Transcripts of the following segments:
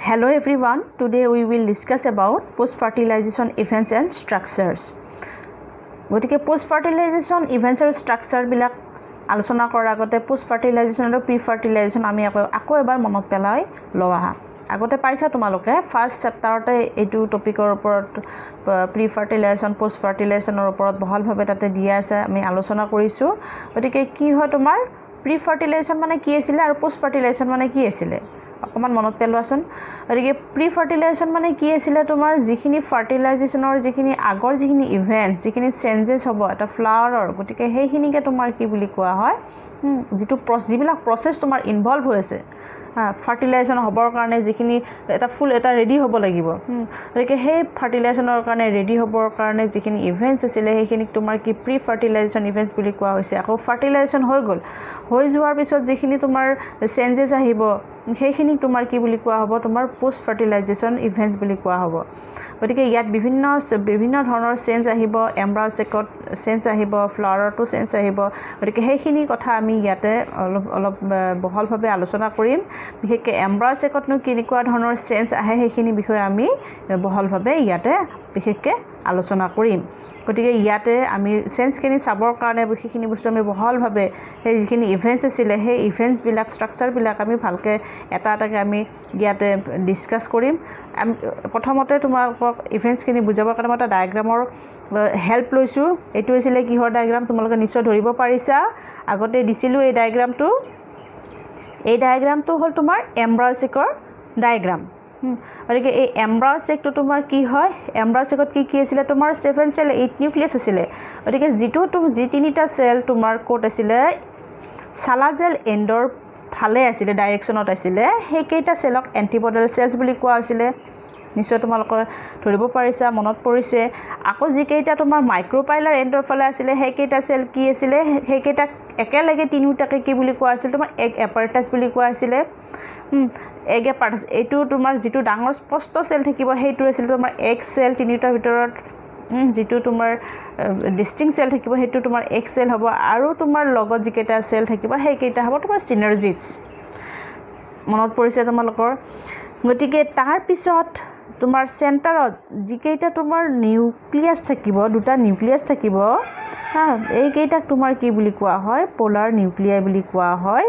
Hello everyone, today we will discuss about post-fertilization events and structures. গতিকে post-fertilization events আৰু structure বিলাক আলোচনা কৰাৰ আগতে post-fertilization আৰু pre-fertilization আমি আকৌ এবাৰ মনত পেলাই লোৱা আগতে পাইছা তোমালোকে ফাৰ্স্ট চেপ্টাৰতে এইটো টপিকৰ ওপৰত pre-fertilization post-fertilizationৰ ওপৰত বহলভাৱে তাতে দিয়া আছে আমি আলোচনা কৰিছো গতিকে কি হয় তোমাৰ pre-fertilization মানে কি আছিল আৰু post-fertilization মানে কি আছিল অকমান মনত পেলোৱাছন গতিকে প্ৰি-ফাৰ্টিলাইজেশ্যন মানে কি আছিল তোমাৰ যিখিনি ফাৰ্টিলাইজেশ্যনৰ যিখিনি আগৰ যিখিনি ইভেন্টস যিখিনি চেঞ্জেস হ'ব এটা ফ্লাৱাৰৰ গতিকে হেইখিনিকে তোমাৰ কি বুলি কোৱা হয় যিটো যিবিলাক প্ৰসেস তোমাৰ ইনভলভ হৈ আছে ফাৰ্টিলাইজেশ্যন হ'বৰ কাৰণে যিখিনি এটা ফুল এটা ৰেডি হ'ব লাগিব গতিকে সেই ফাৰ্টিলাইজেশ্যনৰ কাৰণে ৰেডি হ'বৰ কাৰণে যিখিনি ইভেন্টস আছিল হেইখিনিক তোমাৰ কি প্ৰি-ফাৰ্টিলাইজেশ্যন ইভেন্টস বুলি কোৱা হৈছে আকৌ ফাৰ্টিলাইজেশ্যন হৈ গ'ল হৈ যোৱাৰ পিছত যিখিনি তোমাৰ চেঞ্জেস আহিব হেইখিনি তোমাৰ কি বুলি কোৱা হ'ব তোমাৰ পোষ্ট ফাৰ্টিলাইজেশ্যন ইভেন্টস বুলি কোৱা হ'ব গতিকে ইয়াত বিভিন্ন ধৰণৰ চেঞ্জ আহিব এমব্ৰায়'চেকত চেঞ্জ আহিব ফ্লাৱাৰটো চেঞ্জ আহিব গতিকে হেইখিনি কথা আমি ইয়াতে অলপ বহলভাৱে আলোচনা কৰিম বিশেষকৈ এমব্ৰায়'চেকতনো কেনেকুৱা ধৰণৰ চেঞ্জ আহে হেইখিনি বিষয়ে আমি বহলভাৱে ইয়াতে বিশেষকৈ আলোচনা কৰিম গতিকে ইয়াতে আমি চেঞ্জখিনি চাবৰ কাৰণে বিশেষখিনি বস্তু আমি বহলভাৱে সেই যিখিনি ইভেন্টস আছিল সেই ইভেন্টস বিলাক স্ট্ৰাকচাৰ বিলাক আমি ভালকে এটাকে আমি ইয়াতে ডিসকাস কৰিম প্ৰথমতে তোমালোকক ইভেন্টসখিনি বুজাবৰ কাৰণে এটা ডায়াগ্ৰামৰ হেল্প লৈছো এটো আছিল কিহৰ ডায়াগ্ৰাম তোমালোকে নিশ্চয় ধৰিব পাৰিছা আগতে দিছিলো এই ডায়াগ্ৰামটো হ'ল তোমাৰ এমব্ৰায়'চেকৰ ডায়াগ্ৰাম গতিকে এই এমব্ৰায়'চেকটো তোমাৰ কি হয় এমব্ৰায়'চেকত কি আছিল তোমাৰ 7 সেল 8 নিউক্লিয়াছ আছিল গতিকে যি তিনিটা সেল তোমাৰ কোট আছিল সালাজেল এন্ডৰ ফালে আছিল ডাইৰেকশনত আছিল হেকেইটা সেলক এন্টিপডাল সেলস বুলি কোৱা হৈছিল নিশ্চয় তোমালোকে ধৰিব পাৰিছা মনত পৰিছে আকৌ যিকেইটা তোমাৰ মাইক্ৰোপাইলাৰ এন্ডৰ ফালে আছিল হেকেইটা সেল কি আছিল হেকেইটা একেলগে তিনিটাকে কি বুলি কোৱা হৈছিল তোমাৰ এগ এপাৰটাছ বুলি কোৱা হৈছিল এগ এপাৰটাছ এটো তোমাৰ যেটো ডাঙৰ স্পষ্ট সেল থাকিব হেইটো আছিল তোমাৰ এগ সেল তিনিটাৰ ভিতৰত যেটো তোমাৰ ডিস্টিংক্ট সেল থাকিব হেইটো তোমাৰ এগ সেল হ'ব আৰু তোমাৰ লগত যিকেইটা সেল থাকিব হেইকেইটা হ'ব তোমাৰ সিনাৰ্জিটস মনত পৰিছে তোমালোকৰ গতিকে তাৰ পিছত তোমাৰ সেন্টাৰত যিকেইটা তোমাৰ নিউক্লিয়াছ থাকিব দুটা নিউক্লিয়াছ থাকিব এইকেইটাক তোমাৰ কি বুলি কোৱা হয় পোলাৰ নিউক্লিয়াই বুলি কোৱা হয়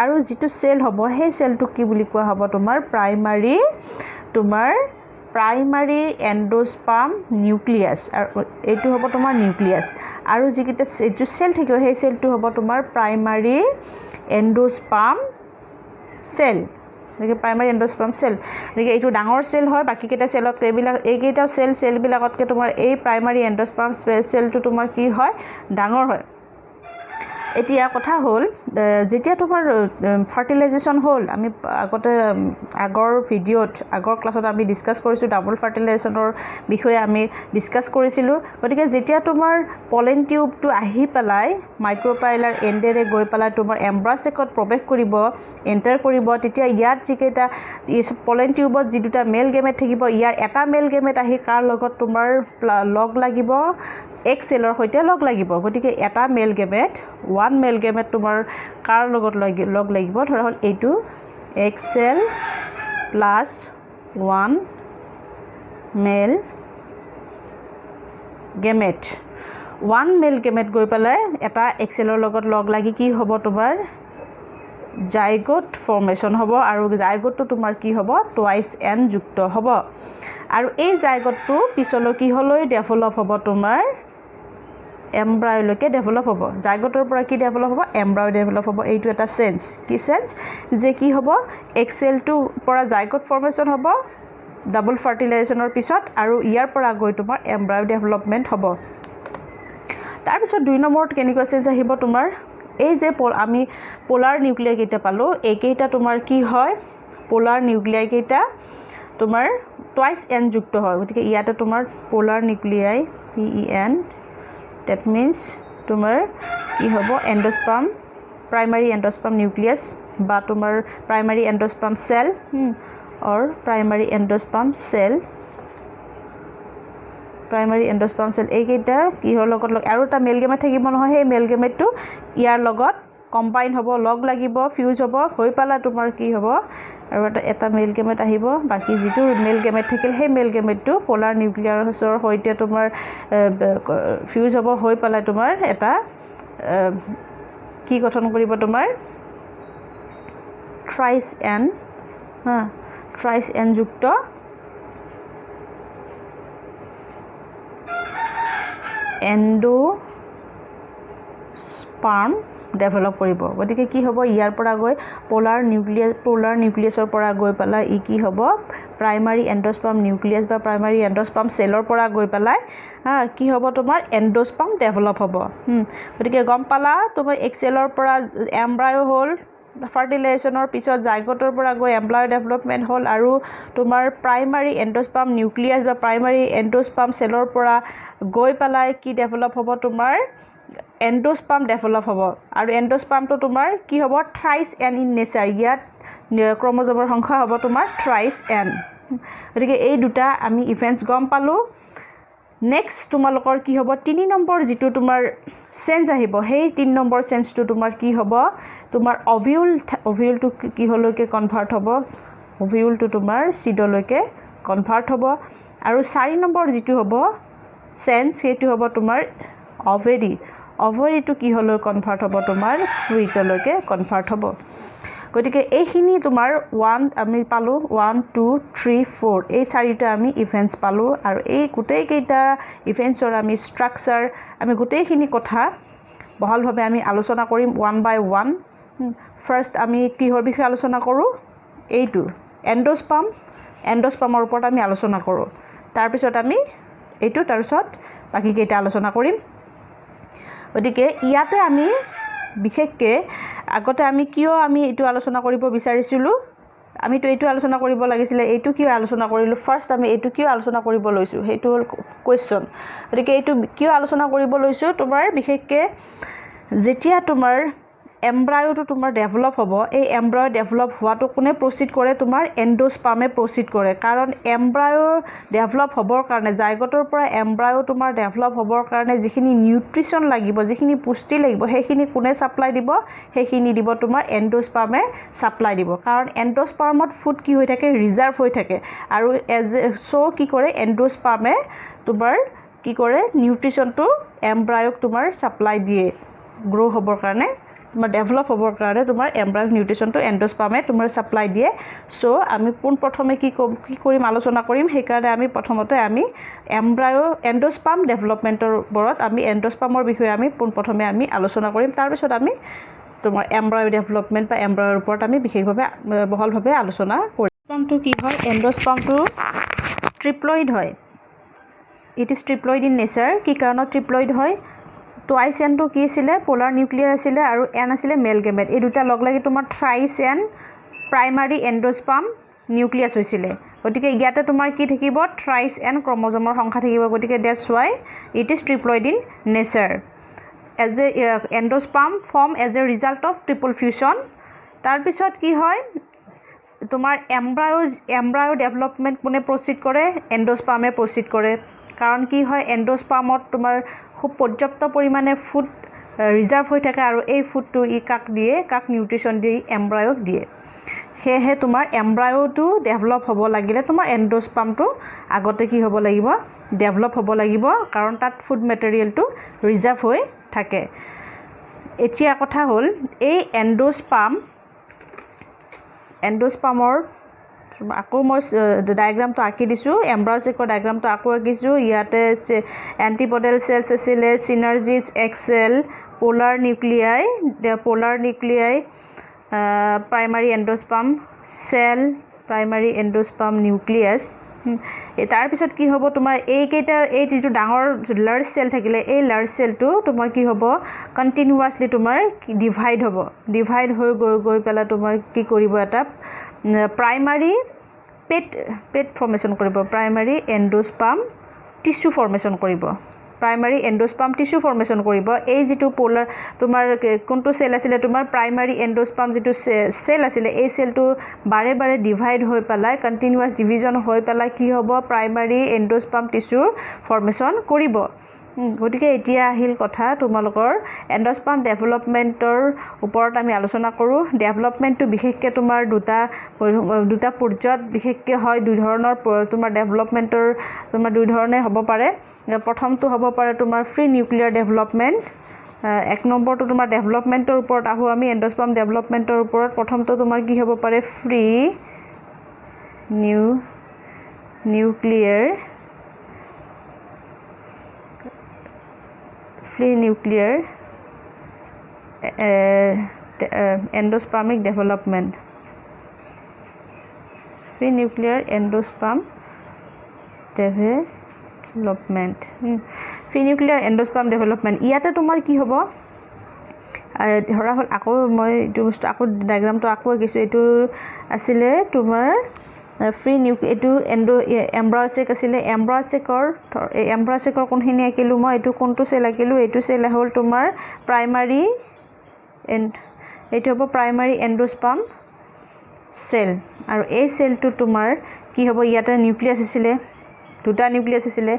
আৰু যেটো সেল হ'ব সেই সেলটো কি বুলি কোৱা হ'ব তোমাৰ প্ৰাইমাৰী এন্ডোস্পাৰ্ম নিউক্লিয়াছ আৰু এটো হ'ব তোমাৰ নিউক্লিয়াছ আৰু যিকেইটা যেটো সেল থাকিব সেই সেলটো হ'ব তোমাৰ প্ৰাইমাৰী এন্ডোস্পাৰ্ম সেল গতিকে প্ৰাইমাৰী এন্ডোস্পাৰ্ম সেল গতিকে এইটো ডাঙৰ সেল হয় বাকি কেইটা সেলত এইকেইটা সেল বিলাকতকে তোমাৰ এই প্ৰাইমাৰী এন্ডোস্পাৰ্ম সেলটো তোমাৰ কি হয় ডাঙৰ হয় এতিয়া কথা হ'ল যেতিয়া তোমাৰ ফাৰ্টিলাইজেশ্যন হ'ল আমি আগৰ ভিডিঅ'ত আগৰ ক্লাছত আমি ডিসকাস কৰিছো ডাবল ফাৰ্টিলাইজেশ্যনৰ বিষয়ে আমি ডিসকাস কৰিছিলো গতিকে যেতিয়া তোমাৰ পলেন টিউবটো আহি পেলাই মাইক্ৰোপাইলাৰ এন্ডেৰে গৈ পেলাই তোমাৰ এমব্ৰায়'চেকত প্ৰৱেশ কৰিব এন্টাৰ কৰিব তেতিয়া ইয়াত যিকেইটা পলেন টিউবত যি দুটা মেল গেমেট থাকিব ইয়াৰ এটা মেল গেমেট আহি কাৰ লগত তোমাৰ লগ লাগিব এক সেলৰ সৈতে লগ লাগিব গতিকে এটা মেল গেমেট ওয়ান মেল গেমেট তোমাৰ কাৰ লগত লগ লাগিব ধৰা হল এইটো এক সেল প্লাস ওয়ান মেল গেমেট ওয়ান মেল গেমেট গৈ পেলাই এটা এক সেলৰ লগত লগ লাগি কি হ'ব তোমাৰ জাইগোট ফৰ্মেশন হ'ব আৰু জাইগোটটো তোমাৰ কি হ'ব টুৱাইস এন যুক্ত হ'ব আৰু এই জাইগোটটো পিছলৈ কি হলৈ ডেভেলপ হ'ব তোমাৰ এমব্ৰায়লৈকে ডেভেলপ হ'ব জাইগোটৰ পৰা কি ডেভেলপ হ'ব এমব্ৰায় ডেভেলপ হ'ব এইটো এটা সেন্স কি সেন্স যে কি হ'ব এক্সেলটো পৰা জাইগোট ফৰ্মেশন হ'ব ডাবল ফাৰ্টিলাইজেশ্যনৰ পিছত আৰু ইয়াৰ পৰা গৈ তোমাৰ এমব্ৰায় ডেভেলপমেন্ট হ'ব তাৰ পিছত 2 নম্বৰত কেনেকুৱা সেন্স আহিব তোমাৰ এই যে আমি পোলাৰ নিউক্লিয়াই কেইটা পালো এইকেইটা তোমাৰ কি হয় পোলাৰ নিউক্লিয়াই কেইটা তোমাৰ টুৱাইস এন যুক্ত হয় গতিকে ইয়াতে তোমাৰ polar nuclei PEN that means তোমাৰ কি হ'ব এন্ডোস্পাৰ্ম প্ৰাইমাৰী এন্ডোস্পাৰ্ম নিউক্লিয়াছ বা তোমাৰ primary endosperm cell or primary endosperm cell এইকেইটা কিহৰ লগত আৰু এটা মেল গেমেট থাকিব নহয় সেই মেল গেমেটটো ইয়াৰ লগত কম্বাইন হ'ব লগ লাগিব ফিউজ হ'ব হৈ পালা তোমাৰ কি হ'ব আৰু এটা মেল গেমেট আহিব বাকি যেটো মেল গেমেট থাকিল সেই মেল গেমেটটো পোলাৰ নিউক্লিয়াছৰ হৈতে তোমাৰ ফিউজ হ'ব হৈ পালে তোমাৰ এটা কি গঠন কৰিব তোমাৰ থ্ৰাইস এন যুক্ত এন্ডোস্পাৰ্ম ডেভেলপ কৰিব গতিকে কি হ'ব ইয়াৰ পৰা গৈ পোলাৰ নিউক্লিয়াছৰ পৰা গৈ পালা ই কি হ'ব প্ৰাইমাৰী এন্ডোস্পাৰ্ম নিউক্লিয়াছ বা প্ৰাইমাৰী এন্ডোস্পাৰ্ম সেলৰ পৰা গৈ পালা কি হ'ব তোমাৰ এন্ডোস্পাৰ্ম ডেভেলপ হ'ব গতিকে গম পালা তোমাৰ এক সেলৰ পৰা এমব্ৰায়ো হ'ল ফাৰ্টিলাইজেশনৰ পিছত জাইগোটৰ পৰা গৈ এমব্ৰায়ো ডেভেলপমেন্ট হ'ল আৰু তোমাৰ প্ৰাইমাৰী এন্ডোস্পাৰ্ম নিউক্লিয়াছ বা প্ৰাইমাৰী এন্ডোস্পাৰ্ম সেলৰ পৰা গৈ পালাই কি ডেভেলপ হ'ব তোমাৰ এন্ডোস্পাৰ্ম ডেভেলপ হ'ব আৰু এন্ডোস্পাৰ্মটো তোমাৰ কি হ'ব থ্ৰাইস এন ইন নেচাৰ ইয়াত ক্ৰোমোজোমৰ সংখ্যা হ'ব তোমাৰ থ্ৰাইস এন গতিকে এই দুটা আমি ইভেন্টস গম পালো নেক্সট তোমালোকৰ কি হ'ব 3 নম্বৰ যেটো তোমাৰ চেঞ্জ আহিব সেই 3 নম্বৰ চেঞ্জটো তোমাৰ কি হ'ব তোমাৰ অভিউলটো কি হলৈকে কনভাৰ্ট হ'ব অভিউলটো তোমাৰ সিডলৈকে কনভাৰ্ট হ'ব আৰু 4 নম্বৰ যেটো হ'ব চেঞ্জ সেইটো হ'ব তোমাৰ অভেৰিটো কি হলৈ কনভাৰ্ট হ'ব তোমাৰ ফ্লুইডলৈকে কনভাৰ্ট হ'ব গতিকে এইখিনি তোমাৰ 1 আমি পালো 1 2 3 4 এই চাৰিটা আমি ইভেন্টস পালো আৰু এই গোটেই কেইটা ইভেন্টছৰ আমি স্ট্ৰাকচাৰ আমি গোটেইখিনি কথা বহলভাৱে আমি আলোচনা কৰিম 1 বাই 1 ফাৰ্স্ট আমি কিহৰ বিষয়ে আলোচনা কৰো এইটো এন্ডোস্পাৰ্মৰ ওপৰত আমি আলোচনা কৰো তাৰ পিছত আমি এইটো তাৰ পিছত বাকি কেইটা আলোচনা কৰিম গতিকে ইয়াতে আমি বিশেষকে আগতে আমি কিয় আমি এটো আলোচনা কৰিব বিচাৰিছিলো আমি তো এটো আলোচনা কৰিব লাগিছিল এটো কিয় আলোচনা কৰিলো ফাৰ্স্ট আমি এটো কিয় আলোচনা কৰিব লৈছো হেতু হল কোৱেশ্চন গতিকে এটো কিয় আলোচনা কৰিব লৈছো তোমাৰ বিশেষকে যেতিয়া তোমাৰ এমব্ৰায়োটো তোমাৰ ডেভেলপ হ'ব এই এমব্ৰায়ো ডেভেলপ হোৱাটো কোনে প্ৰসিড কৰে তোমাৰ এন্ডোস্পাৰ্মে প্ৰসিড কৰে কাৰণ এমব্ৰায়ো ডেভেলপ হ'বৰ কাৰণে জাইগোটৰ পৰা এমব্ৰায়ো তোমাৰ ডেভেলপ হ'বৰ কাৰণে যিখিনি নিউট্ৰিশন লাগিব যিখিনি পুষ্টি লাগিব সেইখিনি কোনে সাপ্লাই দিব সেইখিনি দিব তোমাৰ এন্ডোস্পাৰ্মে সাপ্লাই দিব কাৰণ এন্ডোস্পাৰ্মত ফুড কি হৈ থাকে ৰিজাৰ্ভ হৈ থাকে আৰু সো কি কৰে এন্ডোস্পাৰ্মে তোমাৰ কি কৰে নিউট্ৰিশনটো এমব্ৰায়োক তোমাৰ সাপ্লাই দিয়ে গ্ৰো হ'বৰ কাৰণে তোমাৰ ডেভেলপ হ'বৰ কাৰণে তোমাৰ এমব্ৰায়ো নিউট্ৰিশনটো এন্ডোস্পাৰ্মে তোমাৰ সাপ্লাই দিয়ে সো আমি প্ৰথমে কি কৰিম আলোচনা কৰিম সেই কাৰণে আমি প্ৰথমতে আমি এমব্ৰায়ো এন্ডোস্পাৰ্ম ডেভেলপমেন্টৰ ওপৰত আমি এন্ডোস্পাৰ্মৰ বিষয়ে আমি প্ৰথমে আমি আলোচনা কৰিম তাৰ পিছত আমি তোমাৰ এমব্ৰায়ো ডেভেলপমেন্ট বা এমব্ৰায়োৰ ওপৰত আমি বিশেষভাৱে বহলভাৱে আলোচনা কৰিম এন্ডোস্পাৰ্মটো কি হয় এন্ডোস্পাৰ্মটো ট্ৰিপ্লয়েড হয় it is triploid in nature কি কাৰণত ট্ৰিপ্লয়েড হয় টুৱাইস এনটো কি আছিল পোলাৰ নিউক্লিয়াৰ আছিল আৰু এন আছিল মেল গেমেট এই দুটা লগ লাগি তোমাৰ থ্ৰাইস এন প্ৰাইমাৰী এন্ডোস্পাৰ্ম নিউক্লিয়াছ হৈছিল গতিকে ইয়াতে তোমাৰ কি থাকিব থ্ৰাইস এন ক্ৰোমোজোমৰ সংখ্যা থাকিব গতিকে that's why it is triploid in nature as a endosperm form as a result of triple fusion তাৰ পিছত কি হয় তোমাৰ এমব্ৰায়ো ডেভেলপমেন্ট কোনে প্ৰসিড কৰে এন্ডোস্পাৰ্মে প্ৰসিড কৰে কাৰণ কি হয় এন্ডোস্পাৰ্মত তোমাৰ খুব পৰ্যাপ্ত পৰিমাণে ফুড ৰিজাৰ্ভ হৈ থাকে আৰু এই ফুডটো ই কাক নিউট্ৰিশন দিয়ে এমব্ৰায়োক দিয়ে হেহে তোমাৰ এমব্ৰায়োটো ডেভেলপ হ'ব লাগিলে তোমাৰ এন্ডোস্পাৰ্মটো আগতে কি হ'ব লাগিব ডেভেলপ হ'ব লাগিব কাৰণ তাত ফুড মেটেৰিয়েলটো ৰিজাৰ্ভ হৈ থাকে এতিয়া কথা হ'ল এই এন্ডোস্পাৰ্মৰ আকৌ মই ডায়াগ্ৰামটো আঁকি দিছো এমব্ৰায়োচিকৰ ডায়াগ্ৰামটো আকৌ আঁকিছো ইয়াতে এন্টিপডেল সেলস আছিল synergids egg cell polar nuclei primary endosperm cell primary endosperm nucleus তাৰ পিছত কি হ'ব তোমাৰ এই যেটো ডাঙৰ লাৰ্জ সেল থাকিলে এই লাৰ্জ সেলটো তোমাৰ কি হ'ব কন্টিনিউয়াছলি তোমাৰ ডিভাইড হৈ গৈ পেলা তোমাৰ কি কৰিব এটা প্ৰাইমাৰী পেট ফৰ্মেশন কৰিব প্ৰাইমাৰী এন্ডোস্পাৰ্ম টিস্যু ফৰ্মেশন কৰিব এই যেটো পোলাৰ তোমাৰ কোনটো সেল আছিল তোমাৰ প্ৰাইমাৰী এন্ডোস্পাৰ্ম যেটো সেল আছিল এই সেলটো বাৰে ডিভাইড হৈ পেলাই কন্টিনিউয়াছ ডিভিজন হৈ পেলাই কি হ'ব প্ৰাইমাৰী এন্ডোস্পাৰ্ম টিস্যু ফৰ্মেশন কৰিব গতিকে এতিয়া আহিল কথা তোমালোকৰ এণ্ডোস্পাৰ্ম ডেভেলপমেণ্টৰ ওপৰত আমি আলোচনা কৰোঁ ডেভেলপমেণ্টটো বিশেষকৈ তোমাৰ দুটা পৰ্যায়ত বিশেষকৈ হয় দুই ধৰণৰ তোমাৰ ডেভেলপমেণ্টৰ তোমাৰ দুই ধৰণে হ'ব পাৰে প্ৰথমটো হ'ব পাৰে তোমাৰ ফ্ৰী নিউক্লিয়াৰ ডেভেলপমেণ্ট এক নম্বৰটো তোমাৰ ডেভেলপমেণ্টৰ ওপৰত আহোঁ আমি এণ্ডোস্পাৰ্ম ডেভেলপমেণ্টৰ ওপৰত প্ৰথমটো তোমাৰ কি হ'ব পাৰে free nuclear endospermic development free nuclear endosperm development free nuclear endosperm development ইয়াতে তোমাৰ কি হ'ব ধৰা হল আকৌ মই এইটো বস্তু আকৌ ডায়াগ্ৰামটো আকৌ আঁকিছোঁ এইটো আছিলে তোমাৰ ফ্ৰী এইটো এম্ব্ৰায়'চেক আছিলে এম্ব্ৰায়'চেকৰ কোনখিনি আঁকিলোঁ মই এইটো কোনটো চেল আঁকিলোঁ এইটো চেল হ'ল তোমাৰ প্ৰাইমাৰী এইটো হ'ব প্ৰাইমাৰী এণ্ডোস্পাৰ্ম চেল আৰু এই চেলটো তোমাৰ কি হ'ব ইয়াতে নিউক্লিয়াছ আছিলে দুটা নিউক্লিয়াছ আছিলে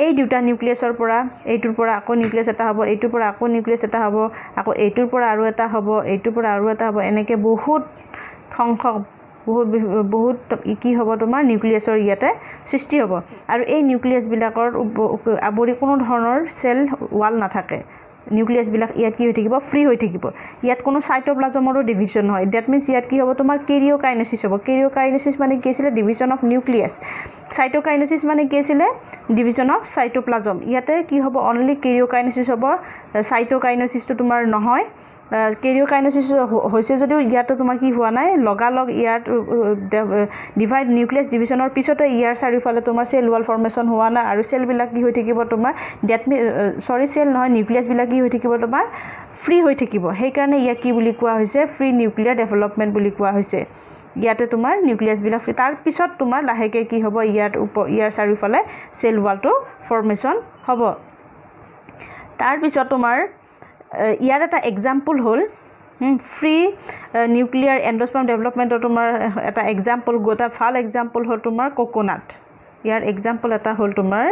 এই দুটা নিউক্লিয়াছৰ পৰা এইটোৰ পৰা আকৌ নিউক্লিয়াছ এটা হ'ব এইটোৰ পৰা আকৌ নিউক্লিয়াছ এটা হ'ব আকৌ এইটোৰ পৰা আৰু এটা হ'ব এইটোৰ পৰা আৰু এটা হ'ব এনেকৈ বহুত সংখ্যক বহুত কি হ'ব তোমাৰ নিউক্লিয়াছৰ ইয়াতে সৃষ্টি হ'ব আৰু এই নিউক্লিয়াছবিলাকৰ আৱৰি কোনো ধৰণৰ চেল ৱাল নাথাকে নিউক্লিয়াছবিলাক ইয়াত কি হৈ থাকিব ফ্ৰী হৈ থাকিব ইয়াত কোনো সাইটোপ্লাজমৰো ডিভিজন নহয় দ্যাট মিন্স ইয়াত কি হ'ব তোমাৰ কেৰিঅকাইনেসিস হ'ব কেৰিঅকাইনেসিস মানে কি আছিল ডিভিজন অফ নিউক্লিয়াছ সাইটোকাইনেসিস মানে কি আছিল ডিভিজন অফ সাইটোপ্লাজম ইয়াতে কি হ'ব অনলি কেৰিঅকাইনেসিস হ'ব সাইটোকাইনেসিসটো তোমাৰ নহয় কেৰিঅকাইনেসিস হৈছে যদিও ইয়াতে তোমাৰ কি হোৱা নাই লগালগ ইয়াত ডিভাইড নিউক্লিয়াছ ডিভিজনৰ পিছতে ইয়াৰ চাৰিওফালে তোমাৰ চেল ৱাল ফৰ্মেশ্যন হোৱা নাই আৰু চেলবিলাক কি হৈ থাকিব তোমাৰ চেল নহয় নিউক্লিয়াছবিলাক কি হৈ থাকিব তোমাৰ ফ্ৰী হৈ থাকিব সেইকাৰণে ইয়াক কি বুলি কোৱা হৈছে ফ্ৰী নিউক্লিয়াৰ ডেভেলপমেণ্ট বুলি কোৱা হৈছে ইয়াতে তোমাৰ নিউক্লিয়াছবিলাক তাৰ পিছত তোমাৰ লাহেকৈ কি হ'ব ইয়াৰ চাৰিওফালে চেল ৱালটো ফৰ্মেশ্যন হ'ব তাৰপিছত তোমাৰ ইয়াৰ এটা এক্সাম্পল হ'ল ফ্ৰী নিউক্লিয়াৰ এণ্ডোস্পাৰ্ম ডেভেলপমেণ্টৰ তোমাৰ এটা এক্সাম্পল এটা ভাল এক্সাম্পল হ'ল তোমাৰ কোকোনাট ইয়াৰ এক্সাম্পল এটা হ'ল তোমাৰ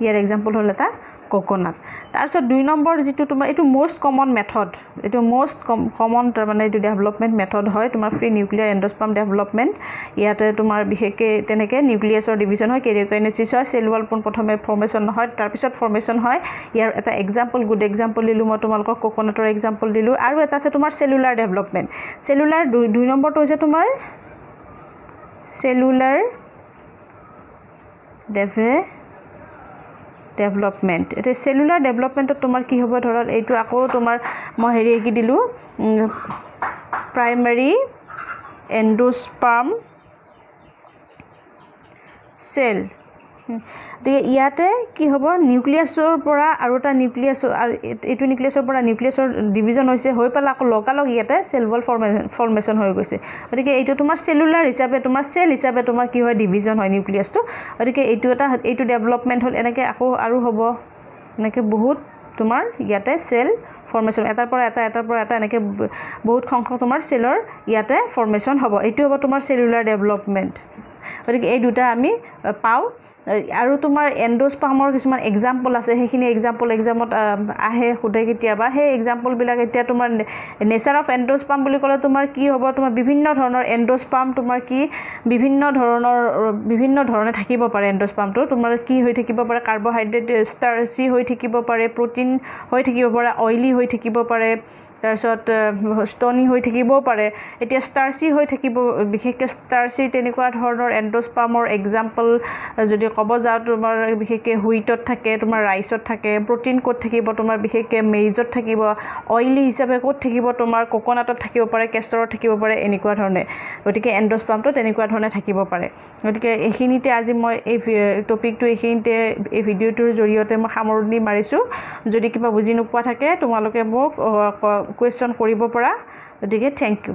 ইয়াৰ এক্সাম্পল হ'ল এটা কোকোনাট তাৰপিছত দুই নম্বৰ যিটো তোমাৰ এইটো মোষ্ট কমন মেথড এইটো মোষ্ট কমন তাৰমানে এইটো ডেভেলপমেণ্ট মেথড হয় তোমাৰ ফ্ৰী নিউক্লিয়াৰ এণ্ডোস্পাৰ্ম ডেভেলপমেণ্ট ইয়াতে তোমাৰ বিশেষকৈ তেনেকৈ নিউক্লিয়াছৰ ডিভিজন হয় কেৰিঅকাইনেসিস হয় চেল ৱাল প্ৰথমে ফৰ্মেশ্যন নহয় তাৰপিছত ফৰ্মেশ্যন হয় ইয়াৰ এটা এক্সাম্পল গুড এক্সাম্পল দিলোঁ মই তোমালোকক কোকোনাটৰ এক্সাম্পল দিলোঁ আৰু এটা আছে তোমাৰ চেলুলাৰ ডেভেলপমেণ্ট চেলুলাৰ দুই নম্বৰটো হৈছে তোমাৰ চেলুলাৰ ডেভেলপমেণ্ট এতিয়া চেলুলাৰ ডেভেলপমেণ্টত তোমাৰ কি হ'ব ধৰক এইটো আকৌ তোমাৰ মই হেৰি কি দিলোঁ প্ৰাইমাৰী এণ্ডোস্পাৰ্ম চেল গতিকে ইয়াতে কি হ'ব নিউক্লিয়াছৰ পৰা আৰু এটা নিউক্লিয়াছৰ আৰু এইটো নিউক্লিয়াছৰ পৰা নিউক্লিয়াছৰ ডিভিজন হৈছে হৈ পেলাই আকৌ লগালগ ইয়াতে চেল ৱাল ফৰ্মেশ্যন হৈ গৈছে গতিকে এইটো তোমাৰ চেলুলাৰ হিচাপে তোমাৰ চেল হিচাপে তোমাৰ কি হয় ডিভিজন হয় নিউক্লিয়াছটো গতিকে এইটো ডেভেলপমেণ্ট হ'ল এনেকৈ আকৌ আৰু হ'ব এনেকৈ বহুত তোমাৰ ইয়াতে চেল ফৰ্মেশ্যন এটাৰ পৰা এটা এনেকৈ বহুত সংখ্যক তোমাৰ চেলৰ ইয়াতে ফৰ্মেশ্যন হ'ব এইটো হ'ব তোমাৰ চেলুলাৰ ডেভেলপমেণ্ট গতিকে এই দুটা আমি পাওঁ আৰু তোমাৰ এণ্ডোস্পাৰ্মৰ কিছুমান এক্সাম্পল আছে সেইখিনি এক্সামত আহে সোধে কেতিয়াবা সেই এক্সাম্পলবিলাক এতিয়া তোমাৰ নেচাৰ অফ এণ্ডোস্পাৰ্ম বুলি ক'লে তোমাৰ কি হ'ব তোমাৰ বিভিন্ন ধৰণৰ এণ্ডোস্পাৰ্ম তোমাৰ কি বিভিন্ন ধৰণে থাকিব পাৰে এণ্ডোস্পাৰ্মটো তোমাৰ কি হৈ থাকিব পাৰে কাৰ্বহাইড্ৰেট ষ্টাৰ্চি হৈ থাকিব পাৰে প্ৰটিন হৈ থাকিব পাৰে অইলি হৈ থাকিব পাৰে তাৰপিছত ষ্টনি হৈ থাকিবও পাৰে এতিয়া ষ্টাৰ্চি হৈ থাকিব বিশেষকৈ ষ্টাৰ্চি তেনেকুৱা ধৰণৰ এণ্ডোস্পাৰ্মৰ এক্সাম্পল যদি ক'ব যাওঁ তোমাৰ বিশেষকৈ হুইটত থাকে তোমাৰ ৰাইচত থাকে প্ৰটিন ক'ত থাকিব তোমাৰ বিশেষকৈ মেইজত থাকিব অইলি হিচাপে ক'ত থাকিব তোমাৰ কোকোনাটত থাকিব পাৰে কেষ্টৰত থাকিব পাৰে এনেকুৱা ধৰণে গতিকে এণ্ডোস্পাৰ্মটো তেনেকুৱা ধৰণে থাকিব পাৰে গতিকে এইখিনিতে আজি মই এই টপিকটো এইখিনিতে এই ভিডিঅ'টোৰ জৰিয়তে মই সামৰণি মাৰিছোঁ যদি কিবা বুজি নোপোৱা থাকে তোমালোকে মোক কুৱেশ্যন কৰিব পৰা গতিকে থেংক ইউ